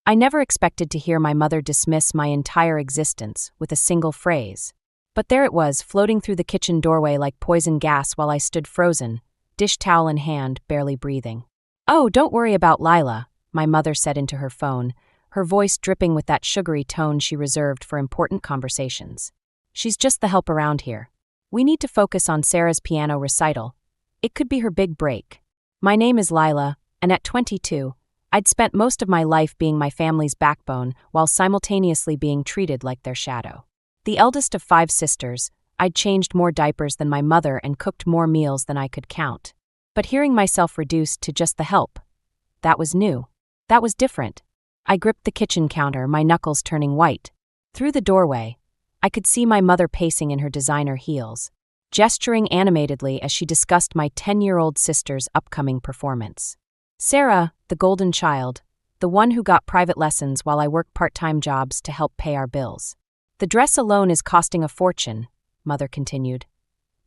I never expected to hear my mother dismiss my entire existence with a single phrase. But there it was, floating through the kitchen doorway like poison gas while I stood frozen, dish towel in hand, barely breathing. "Oh, don't worry about Lila," my mother said into her phone, her voice dripping with that sugary tone she reserved for important conversations. "She's just the help around here. We need to focus on Sarah's piano recital. It could be her big break." My name is Lila, and at 22, I'd spent most of my life being my family's backbone while simultaneously being treated like their shadow. The eldest of 5 sisters, I'd changed more diapers than my mother and cooked more meals than I could count. But hearing myself reduced to just the help, that was new. That was different. I gripped the kitchen counter, my knuckles turning white. Through the doorway, I could see my mother pacing in her designer heels, gesturing animatedly as she discussed my 10-year-old sister's upcoming performance. Sarah, the golden child, the one who got private lessons while I worked part-time jobs to help pay our bills. "The dress alone is costing a fortune," Mother continued.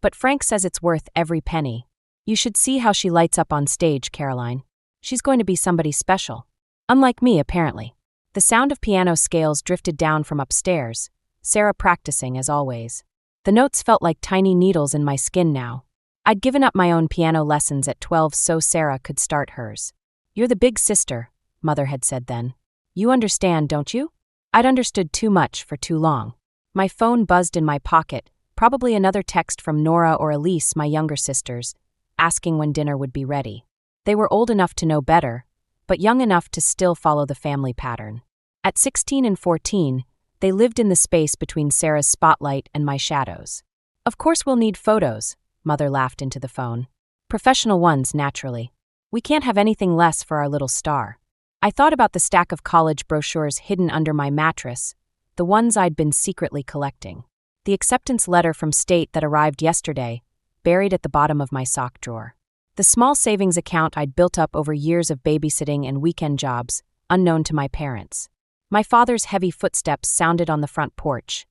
"But Frank says it's worth every penny. You should see how she lights up on stage, Caroline. She's going to be somebody special. Unlike me, apparently." The sound of piano scales drifted down from upstairs, Sarah practicing as always. The notes felt like tiny needles in my skin now. I'd given up my own piano lessons at 12 so Sarah could start hers. "You're the big sister," Mother had said then. "You understand, don't you?" I'd understood too much for too long. My phone buzzed in my pocket, probably another text from Nora or Elise, my younger sisters, asking when dinner would be ready. They were old enough to know better, but young enough to still follow the family pattern. At 16 and 14, they lived in the space between Sarah's spotlight and my shadows. "Of course we'll need photos," Mother laughed into the phone. "Professional ones, naturally. We can't have anything less for our little star." I thought about the stack of college brochures hidden under my mattress, the ones I'd been secretly collecting. The acceptance letter from state that arrived yesterday, buried at the bottom of my sock drawer. The small savings account I'd built up over years of babysitting and weekend jobs, unknown to my parents. My father's heavy footsteps sounded on the front porch.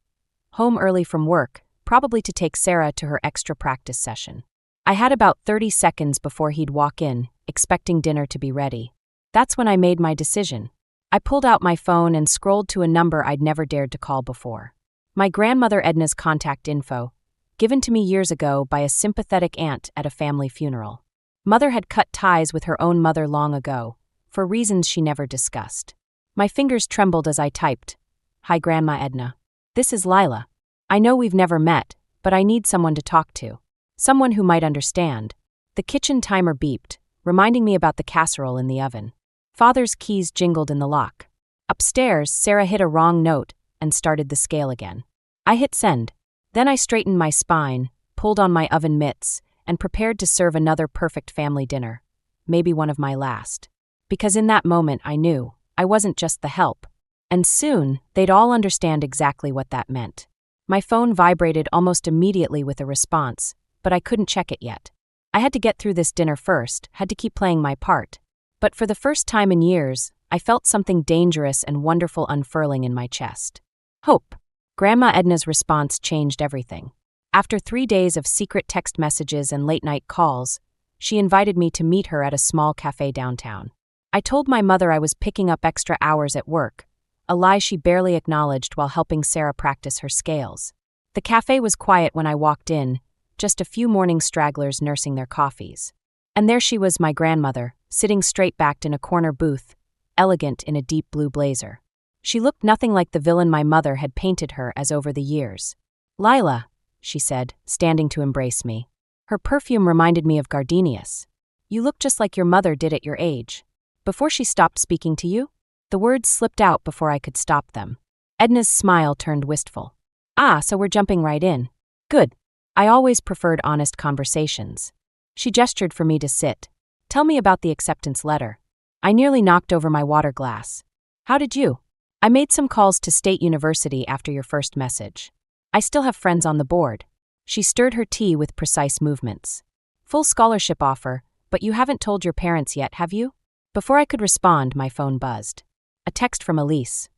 Home early from work, probably to take Sarah to her extra practice session. I had about 30 seconds before he'd walk in, expecting dinner to be ready. That's when I made my decision. I pulled out my phone and scrolled to a number I'd never dared to call before. My grandmother Edna's contact info, given to me years ago by a sympathetic aunt at a family funeral. Mother had cut ties with her own mother long ago, for reasons she never discussed. My fingers trembled as I typed, "Hi Grandma Edna. This is Lila. I know we've never met, but I need someone to talk to. Someone who might understand." The kitchen timer beeped, reminding me about the casserole in the oven. Father's keys jingled in the lock. Upstairs, Sarah hit a wrong note and started the scale again. I hit send. Then I straightened my spine, pulled on my oven mitts, and prepared to serve another perfect family dinner, maybe one of my last. Because in that moment I knew I wasn't just the help. And soon, they'd all understand exactly what that meant. My phone vibrated almost immediately with a response, but I couldn't check it yet. I had to get through this dinner first, had to keep playing my part. But for the first time in years, I felt something dangerous and wonderful unfurling in my chest. Hope. Grandma Edna's response changed everything. After 3 days of secret text messages and late-night calls, she invited me to meet her at a small cafe downtown. I told my mother I was picking up extra hours at work, a lie she barely acknowledged while helping Sarah practice her scales. The cafe was quiet when I walked in, just a few morning stragglers nursing their coffees. And there she was, my grandmother, sitting straight-backed in a corner booth, elegant in a deep blue blazer. She looked nothing like the villain my mother had painted her as over the years. "Lila," she said, standing to embrace me. Her perfume reminded me of gardenias. "You look just like your mother did at your age." Before she stopped speaking to you? The words slipped out before I could stop them. Edna's smile turned wistful. "Ah, so we're jumping right in. Good. I always preferred honest conversations." She gestured for me to sit. "Tell me about the acceptance letter." I nearly knocked over my water glass. "How did you?" "I made some calls to State University after your first message. I still have friends on the board." She stirred her tea with precise movements. "Full scholarship offer, but you haven't told your parents yet, have you?" Before I could respond, my phone buzzed. A text from Elise.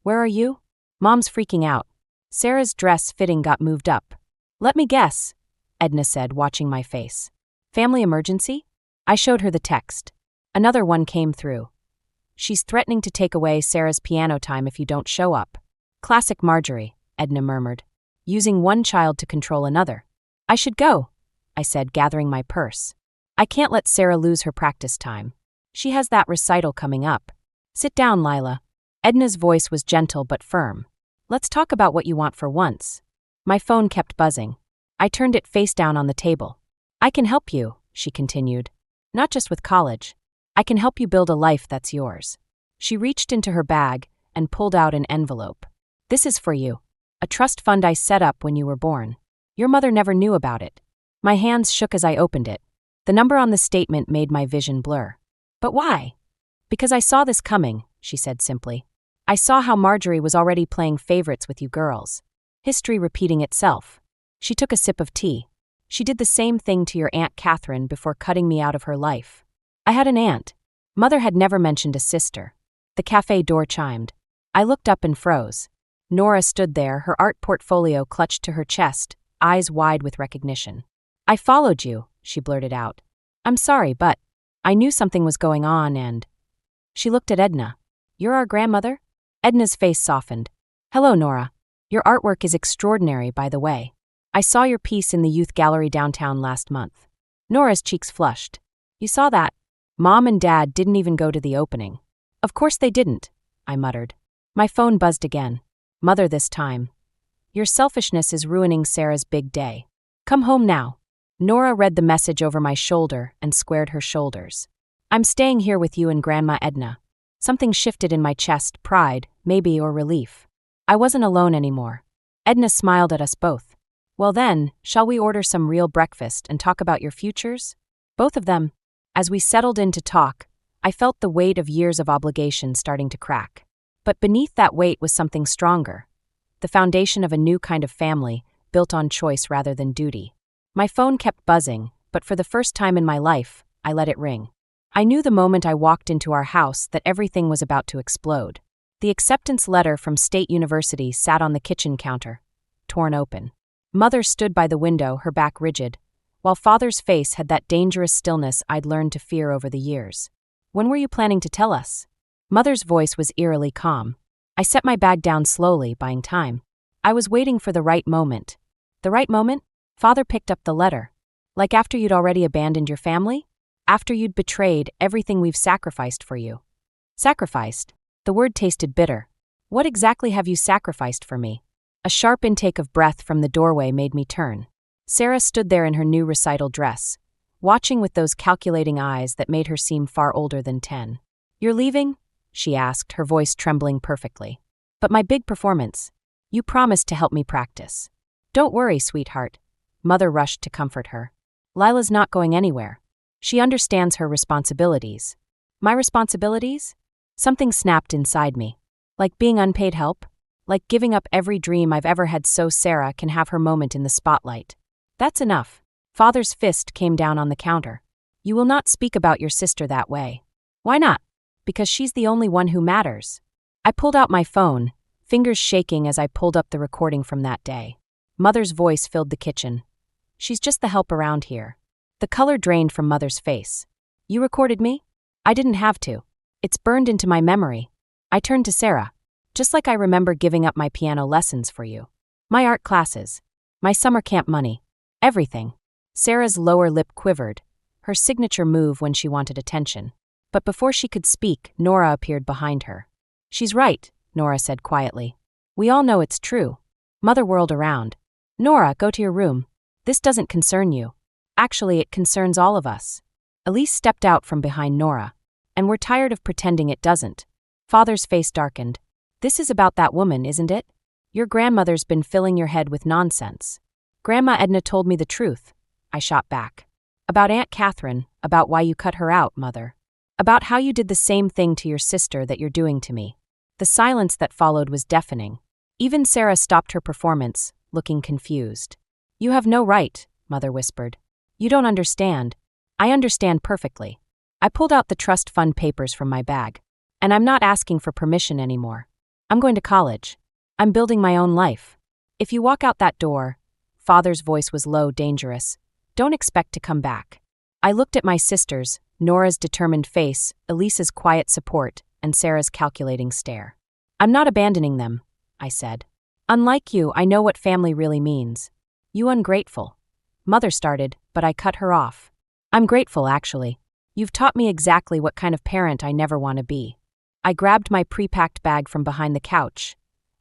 "Where are you?" "Mom's freaking out. Sarah's dress fitting got moved up." "Let me guess," Edna said, watching my face. "Family emergency?" I showed her the text. Another one came through. She's threatening to take away Sarah's piano time if you don't show up. Classic Marjorie, Edna murmured, using one child to control another. I should go, I said, gathering my purse. I can't let Sarah lose her practice time. She has that recital coming up. Sit down, Lila. Edna's voice was gentle but firm. Let's talk about what you want for once. My phone kept buzzing. I turned it face down on the table. I can help you, she continued. Not just with college. I can help you build a life that's yours. She reached into her bag and pulled out an envelope. This is for you. A trust fund I set up when you were born. Your mother never knew about it. My hands shook as I opened it. The number on the statement made my vision blur. But why? Because I saw this coming, she said simply. I saw how Marjorie was already playing favorites with you girls. History repeating itself. She took a sip of tea. She did the same thing to your Aunt Catherine before cutting me out of her life. I had an aunt. Mother had never mentioned a sister. The cafe door chimed. I looked up and froze. Nora stood there, her art portfolio clutched to her chest, eyes wide with recognition. I followed you, she blurted out. I'm sorry, but I knew something was going on and... She looked at Edna. You're our grandmother? Edna's face softened. Hello, Nora. Your artwork is extraordinary, by the way. I saw your piece in the youth gallery downtown last month. Nora's cheeks flushed. You saw that? Mom and Dad didn't even go to the opening. Of course they didn't, I muttered. My phone buzzed again. Mother this time. Your selfishness is ruining Sarah's big day. Come home now. Nora read the message over my shoulder and squared her shoulders. I'm staying here with you and Grandma Edna. Something shifted in my chest, pride, maybe, or relief. I wasn't alone anymore. Edna smiled at us both. Well then, shall we order some real breakfast and talk about your futures? Both of them. As we settled in to talk, I felt the weight of years of obligation starting to crack. But beneath that weight was something stronger. The foundation of a new kind of family, built on choice rather than duty. My phone kept buzzing, but for the first time in my life, I let it ring. I knew the moment I walked into our house that everything was about to explode. The acceptance letter from State University sat on the kitchen counter, torn open. Mother stood by the window, her back rigid, while Father's face had that dangerous stillness I'd learned to fear over the years. When were you planning to tell us? Mother's voice was eerily calm. I set my bag down slowly, buying time. I was waiting for the right moment. The right moment? Father picked up the letter. Like after you'd already abandoned your family? After you'd betrayed everything we've sacrificed for you. Sacrificed? The word tasted bitter. What exactly have you sacrificed for me? A sharp intake of breath from the doorway made me turn. Sarah stood there in her new recital dress, watching with those calculating eyes that made her seem far older than 10. You're leaving? She asked, her voice trembling perfectly. But my big performance. You promised to help me practice. Don't worry, sweetheart. Mother rushed to comfort her. Lila's not going anywhere. She understands her responsibilities. My responsibilities? Something snapped inside me. Like being unpaid help? Like giving up every dream I've ever had so Sarah can have her moment in the spotlight. That's enough. Father's fist came down on the counter. You will not speak about your sister that way. Why not? Because she's the only one who matters. I pulled out my phone, fingers shaking as I pulled up the recording from that day. Mother's voice filled the kitchen. She's just the help around here. The color drained from Mother's face. You recorded me? I didn't have to. It's burned into my memory. I turned to Sarah. Just like I remember giving up my piano lessons for you. My art classes. My summer camp money. Everything. Sarah's lower lip quivered, her signature move when she wanted attention. But before she could speak, Nora appeared behind her. She's right, Nora said quietly. We all know it's true. Mother whirled around. Nora, go to your room. This doesn't concern you. Actually, it concerns all of us. Elise stepped out from behind Nora. And we're tired of pretending it doesn't. Father's face darkened. This is about that woman, isn't it? Your grandmother's been filling your head with nonsense. Grandma Edna told me the truth. I shot back. About Aunt Catherine, about why you cut her out, Mother. About how you did the same thing to your sister that you're doing to me. The silence that followed was deafening. Even Sarah stopped her performance, looking confused. You have no right, Mother whispered. You don't understand. I understand perfectly. I pulled out the trust fund papers from my bag. And I'm not asking for permission anymore. I'm going to college. I'm building my own life. If you walk out that door, Father's voice was low, dangerous. Don't expect to come back. I looked at my sisters, Nora's determined face, Elisa's quiet support, and Sarah's calculating stare. I'm not abandoning them, I said. Unlike you, I know what family really means. You ungrateful. Mother started, but I cut her off. I'm grateful, actually. You've taught me exactly what kind of parent I never want to be. I grabbed my pre-packed bag from behind the couch.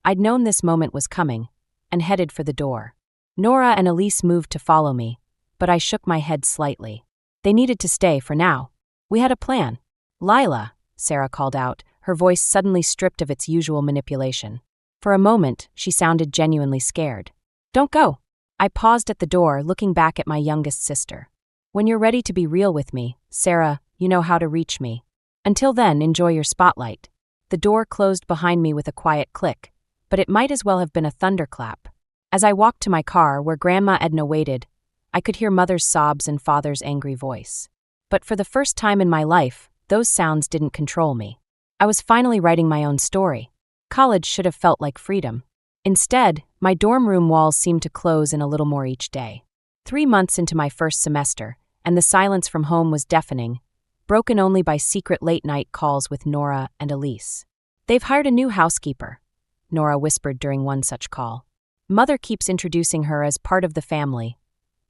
I'd known this moment was coming, and headed for the door. Nora and Elise moved to follow me, but I shook my head slightly. They needed to stay for now. We had a plan. Lila, Sarah called out, her voice suddenly stripped of its usual manipulation. For a moment, she sounded genuinely scared. Don't go. I paused at the door, looking back at my youngest sister. When you're ready to be real with me, Sarah, you know how to reach me. Until then, enjoy your spotlight. The door closed behind me with a quiet click, but it might as well have been a thunderclap. As I walked to my car, where Grandma Edna waited, I could hear Mother's sobs and Father's angry voice. But for the first time in my life, those sounds didn't control me. I was finally writing my own story. College should have felt like freedom. Instead, my dorm room walls seemed to close in a little more each day. 3 months into my first semester, and the silence from home was deafening, broken only by secret late-night calls with Nora and Elise. They've hired a new housekeeper, Nora whispered during one such call. Mother keeps introducing her as part of the family.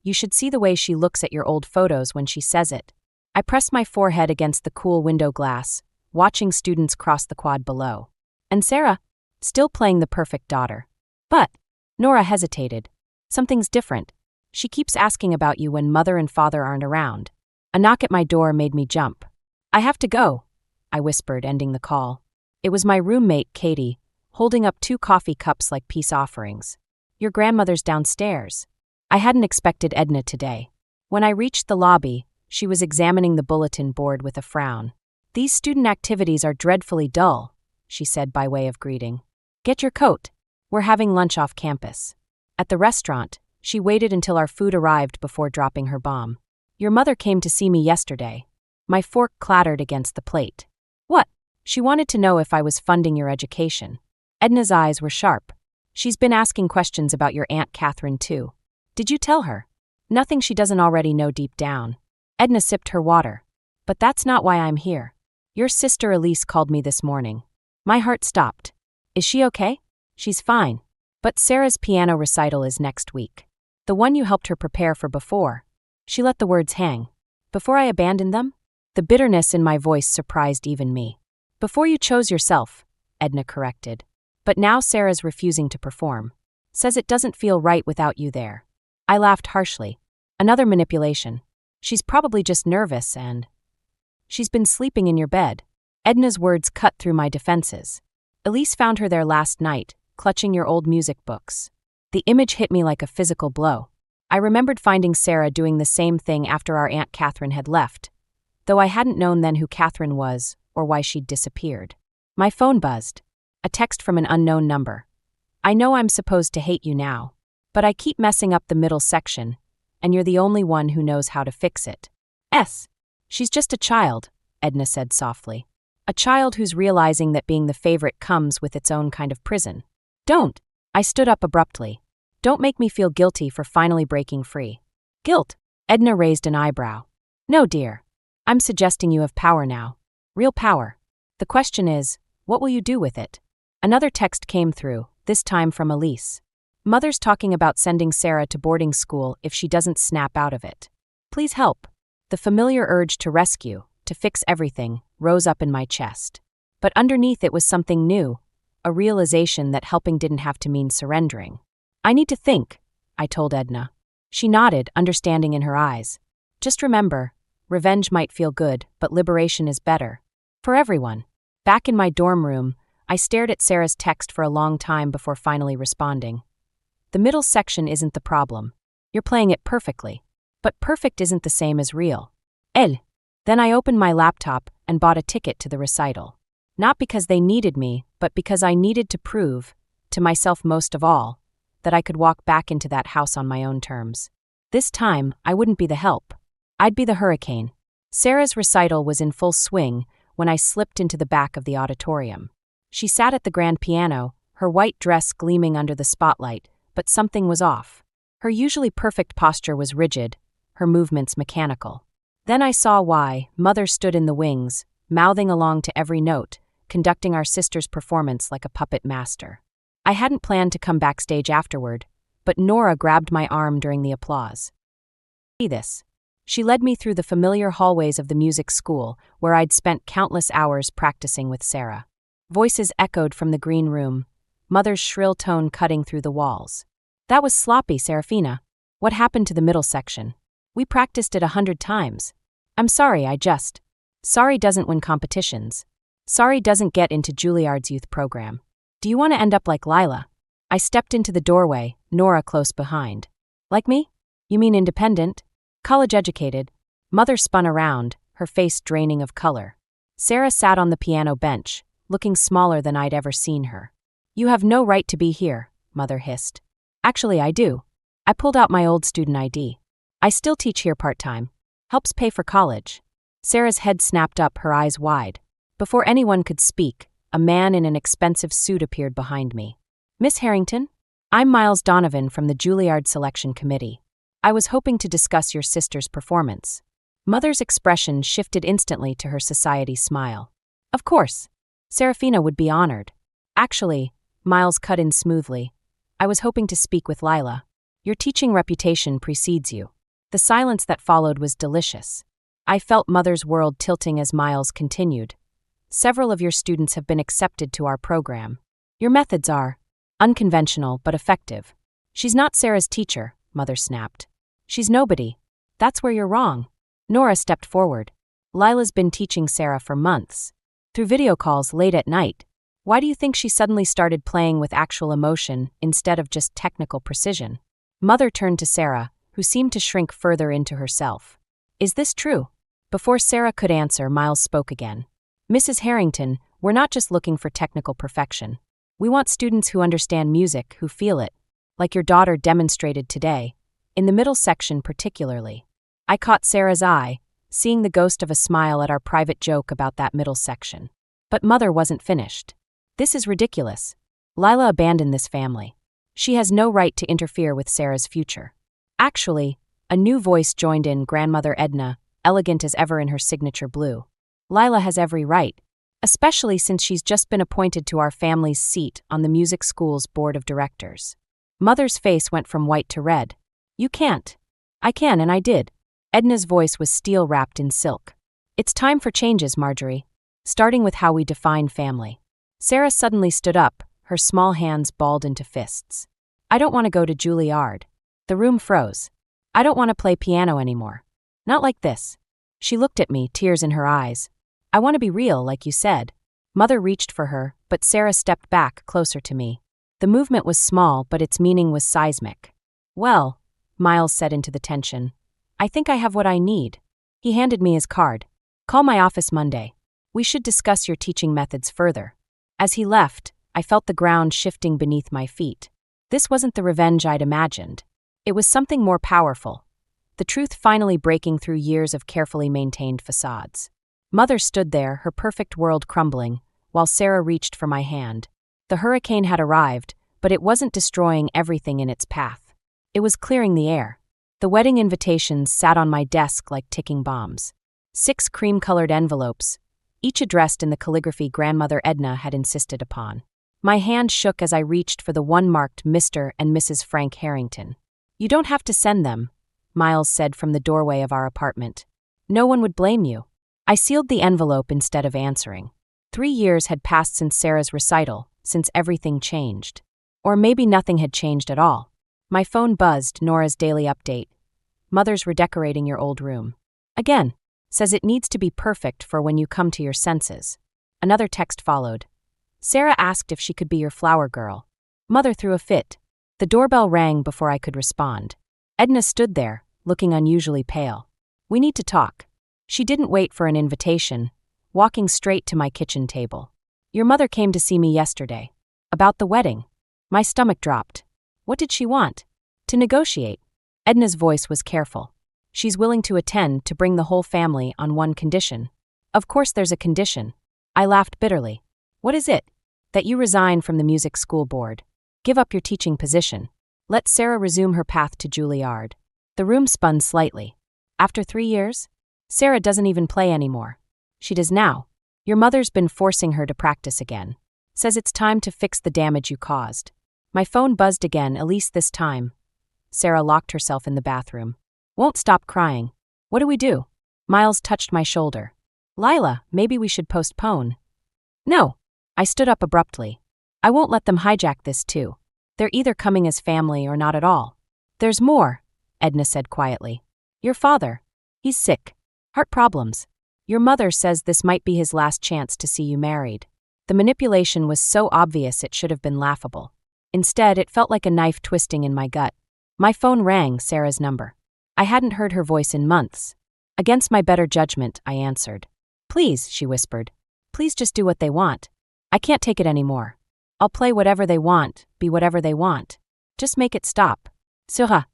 You should see the way she looks at your old photos when she says it. I pressed my forehead against the cool window glass, watching students cross the quad below. And Sarah, still playing the perfect daughter. But, Nora hesitated. Something's different. She keeps asking about you when Mother and Father aren't around. A knock at my door made me jump. I have to go, I whispered, ending the call. It was my roommate, Katie, holding up 2 coffee cups like peace offerings. Your grandmother's downstairs. I hadn't expected Edna today. When I reached the lobby, she was examining the bulletin board with a frown. These student activities are dreadfully dull, she said by way of greeting. Get your coat. We're having lunch off campus. At the restaurant, she waited until our food arrived before dropping her bomb. Your mother came to see me yesterday. My fork clattered against the plate. What? She wanted to know if I was funding your education. Edna's eyes were sharp. She's been asking questions about your Aunt Catherine, too. Did you tell her? Nothing she doesn't already know deep down. Edna sipped her water. But that's not why I'm here. Your sister Elise called me this morning. My heart stopped. Is she okay? She's fine. But Sarah's piano recital is next week. The one you helped her prepare for before. She let the words hang. Before I abandoned them? The bitterness in my voice surprised even me. Before you chose yourself, Edna corrected. But now Sarah's refusing to perform. Says it doesn't feel right without you there. I laughed harshly. Another manipulation. She's probably just nervous and... She's been sleeping in your bed. Edna's words cut through my defenses. Elise found her there last night, clutching your old music books. The image hit me like a physical blow. I remembered finding Sarah doing the same thing after our Aunt Catherine had left, though I hadn't known then who Catherine was or why she'd disappeared. My phone buzzed. A text from an unknown number. I know I'm supposed to hate you now, but I keep messing up the middle section, and you're the only one who knows how to fix it. She's just a child, Edna said softly. A child who's realizing that being the favorite comes with its own kind of prison. Don't. I stood up abruptly. Don't make me feel guilty for finally breaking free. Guilt? Edna raised an eyebrow. No, dear. I'm suggesting you have power now. Real power. The question is, what will you do with it? Another text came through, this time from Elise. Mother's talking about sending Sarah to boarding school if she doesn't snap out of it. Please help. The familiar urge to rescue, to fix everything, rose up in my chest. But underneath it was something new, a realization that helping didn't have to mean surrendering. I need to think, I told Edna. She nodded, understanding in her eyes. Just remember, revenge might feel good, but liberation is better. For everyone. Back in my dorm room, I stared at Sarah's text for a long time before finally responding. The middle section isn't the problem. You're playing it perfectly. But perfect isn't the same as real. Then I opened my laptop and bought a ticket to the recital. Not because they needed me, but because I needed to prove, to myself most of all, that I could walk back into that house on my own terms. This time, I wouldn't be the help. I'd be the hurricane. Sarah's recital was in full swing when I slipped into the back of the auditorium. She sat at the grand piano, her white dress gleaming under the spotlight, but something was off. Her usually perfect posture was rigid, her movements mechanical. Then I saw why. Mother stood in the wings, mouthing along to every note, conducting our sister's performance like a puppet master. I hadn't planned to come backstage afterward, but Nora grabbed my arm during the applause. See this. She led me through the familiar hallways of the music school, where I'd spent countless hours practicing with Sarah. Voices echoed from the green room, Mother's shrill tone cutting through the walls. That was sloppy, Serafina. What happened to the middle section? We practiced it 100 times. I'm sorry, Sorry doesn't win competitions. Sorry doesn't get into Juilliard's youth program. Do you want to end up like Lila? I stepped into the doorway, Nora close behind. Like me? You mean independent? College-educated. Mother spun around, her face draining of color. Sarah sat on the piano bench, looking smaller than I'd ever seen her. You have no right to be here, Mother hissed. Actually, I do. I pulled out my old student ID. I still teach here part-time. Helps pay for college. Sarah's head snapped up, her eyes wide. Before anyone could speak, a man in an expensive suit appeared behind me. Miss Harrington? I'm Miles Donovan from the Juilliard Selection Committee. I was hoping to discuss your sister's performance. Mother's expression shifted instantly to her society smile. Of course. Serafina would be honored. Actually, Miles cut in smoothly. I was hoping to speak with Lila. Your teaching reputation precedes you. The silence that followed was delicious. I felt Mother's world tilting as Miles continued. Several of your students have been accepted to our program. Your methods are unconventional but effective. She's not Sarah's teacher, Mother snapped. She's nobody. That's where you're wrong. Nora stepped forward. Lila's been teaching Sarah for months. Through video calls late at night. Why do you think she suddenly started playing with actual emotion instead of just technical precision? Mother turned to Sarah, who seemed to shrink further into herself. Is this true? Before Sarah could answer, Miles spoke again. Mrs. Harrington, we're not just looking for technical perfection. We want students who understand music, who feel it, like your daughter demonstrated today. In the middle section particularly. I caught Sarah's eye, seeing the ghost of a smile at our private joke about that middle section. But Mother wasn't finished. This is ridiculous. Lila abandoned this family. She has no right to interfere with Sarah's future. Actually, a new voice joined in, Grandmother Edna, elegant as ever in her signature blue. Lila has every right, especially since she's just been appointed to our family's seat on the music school's board of directors. Mother's face went from white to red. You can't. I can, and I did. Edna's voice was steel-wrapped in silk. It's time for changes, Marjorie. Starting with how we define family. Sarah suddenly stood up, her small hands balled into fists. I don't want to go to Juilliard. The room froze. I don't want to play piano anymore. Not like this. She looked at me, tears in her eyes. I want to be real, like you said. Mother reached for her, but Sarah stepped back, closer to me. The movement was small, but its meaning was seismic. Well, Miles said into the tension. I think I have what I need. He handed me his card. Call my office Monday. We should discuss your teaching methods further. As he left, I felt the ground shifting beneath my feet. This wasn't the revenge I'd imagined. It was something more powerful. The truth finally breaking through years of carefully maintained facades. Mother stood there, her perfect world crumbling, while Sarah reached for my hand. The hurricane had arrived, but it wasn't destroying everything in its path. It was clearing the air. The wedding invitations sat on my desk like ticking bombs. 6 cream-colored envelopes, each addressed in the calligraphy Grandmother Edna had insisted upon. My hand shook as I reached for the one marked Mr. and Mrs. Frank Harrington. You don't have to send them, Miles said from the doorway of our apartment. No one would blame you. I sealed the envelope instead of answering. 3 years had passed since Sarah's recital, since everything changed. Or maybe nothing had changed at all. My phone buzzed, Nora's daily update. Mother's redecorating your old room. Again, says it needs to be perfect for when you come to your senses. Another text followed. Sarah asked if she could be your flower girl. Mother threw a fit. The doorbell rang before I could respond. Edna stood there, looking unusually pale. We need to talk. She didn't wait for an invitation, walking straight to my kitchen table. Your mother came to see me yesterday. About the wedding. My stomach dropped. What did she want? To negotiate. Edna's voice was careful. She's willing to attend, to bring the whole family on one condition. Of course there's a condition. I laughed bitterly. What is it? That you resign from the music school board. Give up your teaching position. Let Sarah resume her path to Juilliard. The room spun slightly. After 3 years? Sarah doesn't even play anymore. She does now. Your mother's been forcing her to practice again. Says it's time to fix the damage you caused. My phone buzzed again, Elise this time. Sarah locked herself in the bathroom. Won't stop crying. What do we do? Miles touched my shoulder. Lila, maybe we should postpone. No. I stood up abruptly. I won't let them hijack this too. They're either coming as family or not at all. There's more, Edna said quietly. Your father. He's sick. Heart problems. Your mother says this might be his last chance to see you married. The manipulation was so obvious it should have been laughable. Instead, it felt like a knife twisting in my gut. My phone rang, Sarah's number. I hadn't heard her voice in months. Against my better judgment, I answered. Please, she whispered. Please just do what they want. I can't take it anymore. I'll play whatever they want, be whatever they want. Just make it stop. Sura.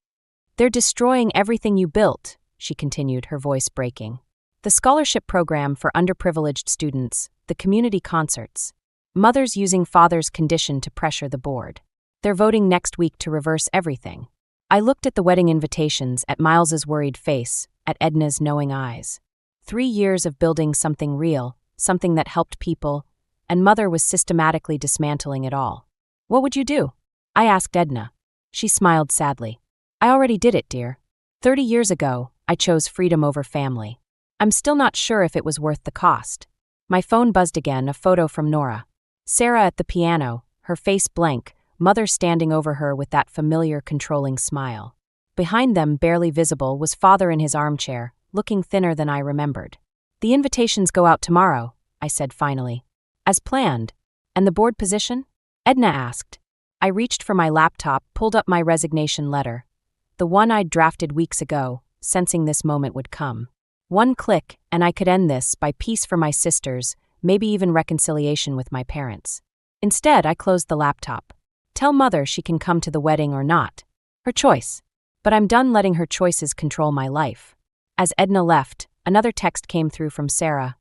They're destroying everything you built, she continued, her voice breaking. The scholarship program for underprivileged students, the community concerts. Mothers using father's condition to pressure the board. They're voting next week to reverse everything. I looked at the wedding invitations, at Miles's worried face, at Edna's knowing eyes. 3 years of building something real, something that helped people, and Mother was systematically dismantling it all. What would you do? I asked Edna. She smiled sadly. I already did it, dear. 30 years ago, I chose freedom over family. I'm still not sure if it was worth the cost. My phone buzzed again, a photo from Nora. Sarah at the piano, her face blank, Mother standing over her with that familiar, controlling smile. Behind them, barely visible, was Father in his armchair, looking thinner than I remembered. The invitations go out tomorrow, I said finally. As planned. And the board position? Edna asked. I reached for my laptop, pulled up my resignation letter. The one I'd drafted weeks ago, sensing this moment would come. One click, and I could end this by peace for my sisters, maybe even reconciliation with my parents. Instead, I closed the laptop. Tell Mother she can come to the wedding or not. Her choice. But I'm done letting her choices control my life. As Edna left, another text came through from Sarah.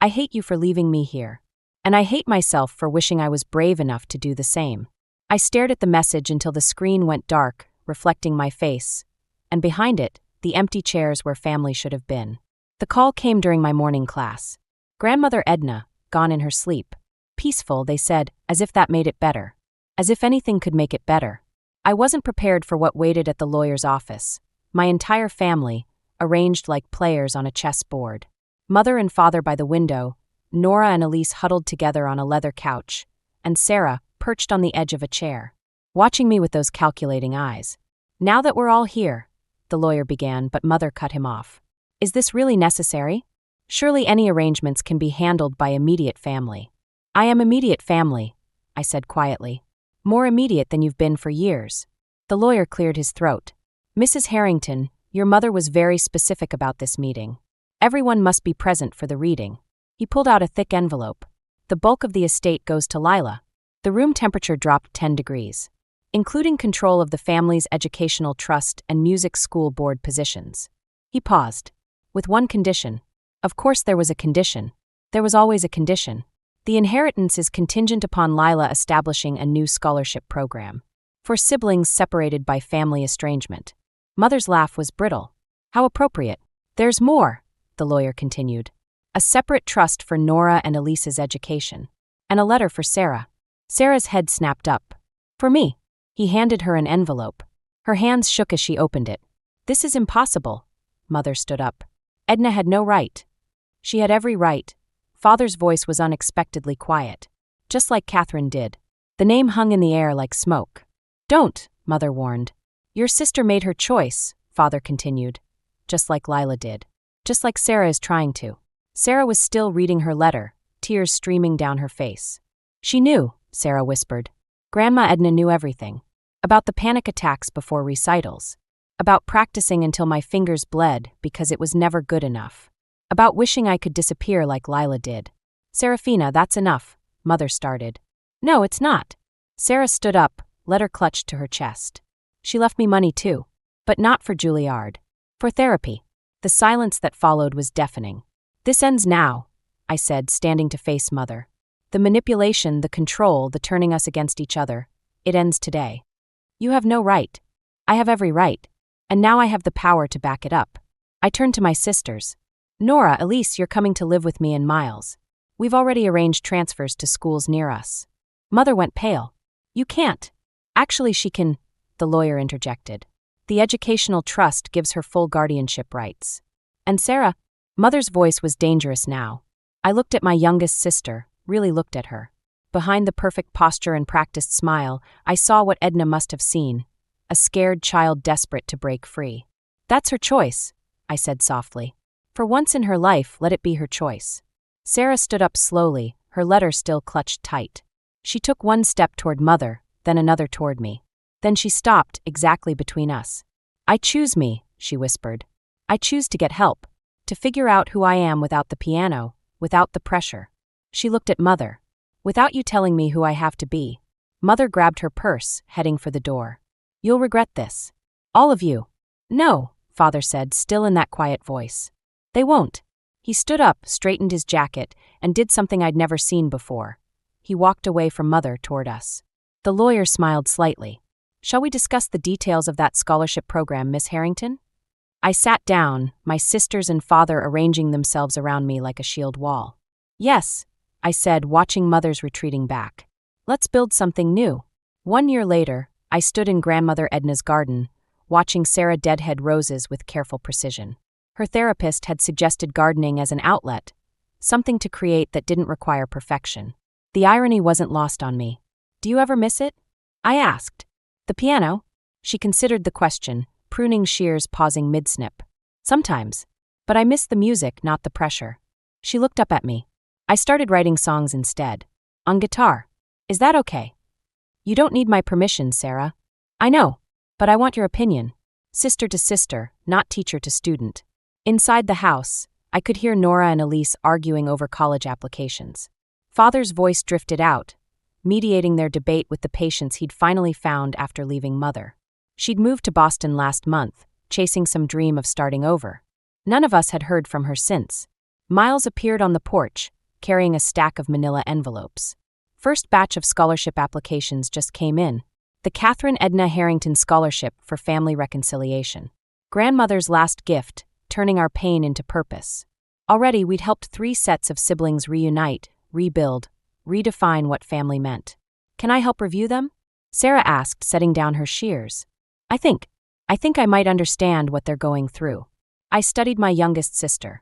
I hate you for leaving me here. And I hate myself for wishing I was brave enough to do the same. I stared at the message until the screen went dark, reflecting my face. And behind it, the empty chairs where family should have been. The call came during my morning class. Grandmother Edna, gone in her sleep. Peaceful, they said, as if that made it better. As if anything could make it better. I wasn't prepared for what waited at the lawyer's office. My entire family, arranged like players on a chess board. Mother and Father by the window, Nora and Elise huddled together on a leather couch, and Sarah perched on the edge of a chair, watching me with those calculating eyes. Now that we're all here, the lawyer began, but Mother cut him off. Is this really necessary? Surely any arrangements can be handled by immediate family. I am immediate family, I said quietly. More immediate than you've been for years. The lawyer cleared his throat. Mrs. Harrington, your mother was very specific about this meeting. Everyone must be present for the reading. He pulled out a thick envelope. The bulk of the estate goes to Lila. The room temperature dropped 10 degrees, including control of the family's educational trust and music school board positions. He paused. With one condition. Of course there was a condition. There was always a condition. The inheritance is contingent upon Lila establishing a new scholarship program. For siblings separated by family estrangement. Mother's laugh was brittle. How appropriate. There's more, the lawyer continued. A separate trust for Nora and Elise's education. And a letter for Sarah. Sarah's head snapped up. For me. He handed her an envelope. Her hands shook as she opened it. This is impossible. Mother stood up. Edna had no right. She had every right. Father's voice was unexpectedly quiet. Just like Catherine did. The name hung in the air like smoke. Don't, Mother warned. Your sister made her choice, Father continued. Just like Lila did. Just like Sarah is trying to. Sarah was still reading her letter, tears streaming down her face. She knew, Sarah whispered. Grandma Edna knew everything. About the panic attacks before recitals. About practicing until my fingers bled because it was never good enough. About wishing I could disappear like Lila did. Serafina, that's enough, Mother started. No, it's not. Sarah stood up, letter clutched to her chest. She left me money too. But not for Juilliard. For therapy. The silence that followed was deafening. This ends now, I said, standing to face Mother. The manipulation, the control, the turning us against each other. It ends today. You have no right. I have every right. And now I have the power to back it up. I turned to my sisters. Nora, Elise, you're coming to live with me and Miles. We've already arranged transfers to schools near us. Mother went pale. You can't. Actually, she can, the lawyer interjected. The educational trust gives her full guardianship rights. And Sarah, Mother's voice was dangerous now. I looked at my youngest sister, really looked at her. Behind the perfect posture and practiced smile, I saw what Edna must have seen, a scared child desperate to break free. That's her choice, I said softly. For once in her life, let it be her choice. Sarah stood up slowly, her letter still clutched tight. She took one step toward Mother, then another toward me. Then she stopped exactly between us. I choose me, she whispered. I choose to get help, to figure out who I am without the piano, without the pressure. She looked at Mother. Without you telling me who I have to be. Mother grabbed her purse, heading for the door. You'll regret this. All of you. No, Father said, still in that quiet voice. They won't. He stood up, straightened his jacket, and did something I'd never seen before. He walked away from Mother toward us. The lawyer smiled slightly. Shall we discuss the details of that scholarship program, Miss Harrington? I sat down, my sisters and father arranging themselves around me like a shield wall. Yes, I said, watching Mother's retreating back. Let's build something new. 1 year later, I stood in Grandmother Edna's garden, watching Sarah deadhead roses with careful precision. Her therapist had suggested gardening as an outlet, something to create that didn't require perfection. The irony wasn't lost on me. Do you ever miss it? I asked. The piano? She considered the question, pruning shears pausing mid-snip. Sometimes. But I miss the music, not the pressure. She looked up at me. I started writing songs instead. On guitar. Is that okay? You don't need my permission, Sarah. I know. But I want your opinion. Sister to sister, not teacher to student. Inside the house, I could hear Nora and Elise arguing over college applications. Father's voice drifted out, mediating their debate with the patience he'd finally found after leaving Mother. She'd moved to Boston last month, chasing some dream of starting over. None of us had heard from her since. Miles appeared on the porch, carrying a stack of manila envelopes. First batch of scholarship applications just came in. The Catherine Edna Harrington Scholarship for Family Reconciliation. Grandmother's last gift, turning our pain into purpose. Already we'd helped 3 sets of siblings reunite, rebuild, redefine what family meant. Can I help review them? Sarah asked, setting down her shears. I think I might understand what they're going through. I studied my youngest sister.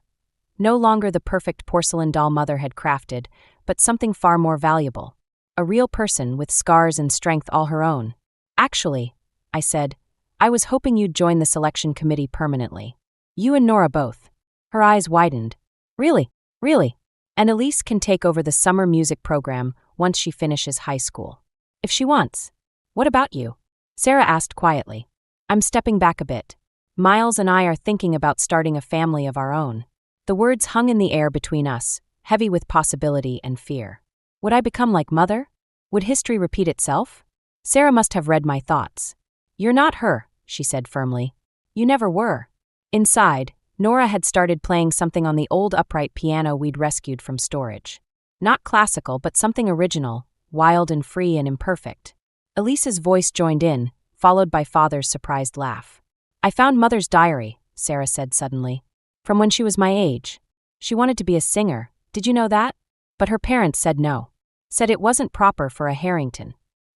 No longer the perfect porcelain doll Mother had crafted, but something far more valuable. A real person with scars and strength all her own. Actually, I said, I was hoping you'd join the selection committee permanently. You and Nora both. Her eyes widened. Really? Really? And Elise can take over the summer music program once she finishes high school. If she wants. What about you? Sarah asked quietly. I'm stepping back a bit. Miles and I are thinking about starting a family of our own. The words hung in the air between us, heavy with possibility and fear. Would I become like Mother? Would history repeat itself? Sarah must have read my thoughts. You're not her, she said firmly. You never were. Inside, Nora had started playing something on the old upright piano we'd rescued from storage. Not classical, but something original, wild and free and imperfect. Elise's voice joined in, followed by Father's surprised laugh. I found Mother's diary, Sarah said suddenly. From when she was my age. She wanted to be a singer, did you know that? But her parents said no. Said it wasn't proper for a Harrington.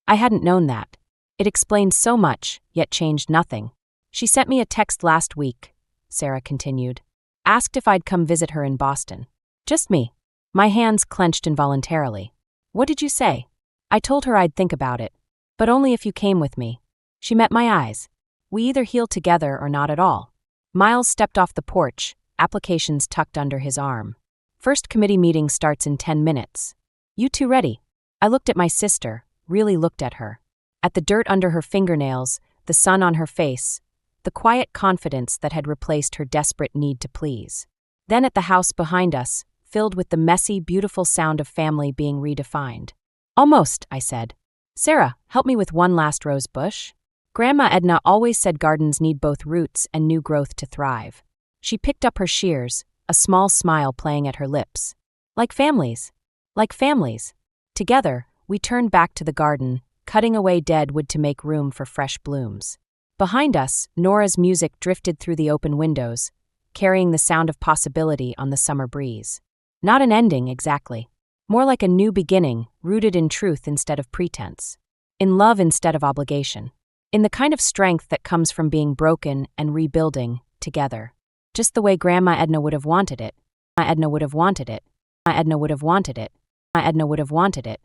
I hadn't known that. It explained so much, yet changed nothing. She sent me a text last week, Sarah continued. Asked if I'd come visit her in Boston. Just me. My hands clenched involuntarily. What did you say? I told her I'd think about it. But only if you came with me. She met my eyes. We either heal together or not at all. Miles stepped off the porch, applications tucked under his arm. First committee meeting starts in 10 minutes. You two ready? I looked at my sister, really looked at her. At the dirt under her fingernails, the sun on her face, the quiet confidence that had replaced her desperate need to please. Then at the house behind us, filled with the messy, beautiful sound of family being redefined. Almost, I said. Sarah, help me with one last rose bush. Grandma Edna always said gardens need both roots and new growth to thrive. She picked up her shears, a small smile playing at her lips. Like families. Like families. Together, we turned back to the garden, cutting away dead wood to make room for fresh blooms. Behind us, Nora's music drifted through the open windows, carrying the sound of possibility on the summer breeze. Not an ending, exactly. More like a new beginning, rooted in truth instead of pretense. In love instead of obligation. In the kind of strength that comes from being broken and rebuilding together. Just the way Grandma Edna would have wanted it. Edna would have wanted it. Edna would have wanted it. Edna would have wanted it.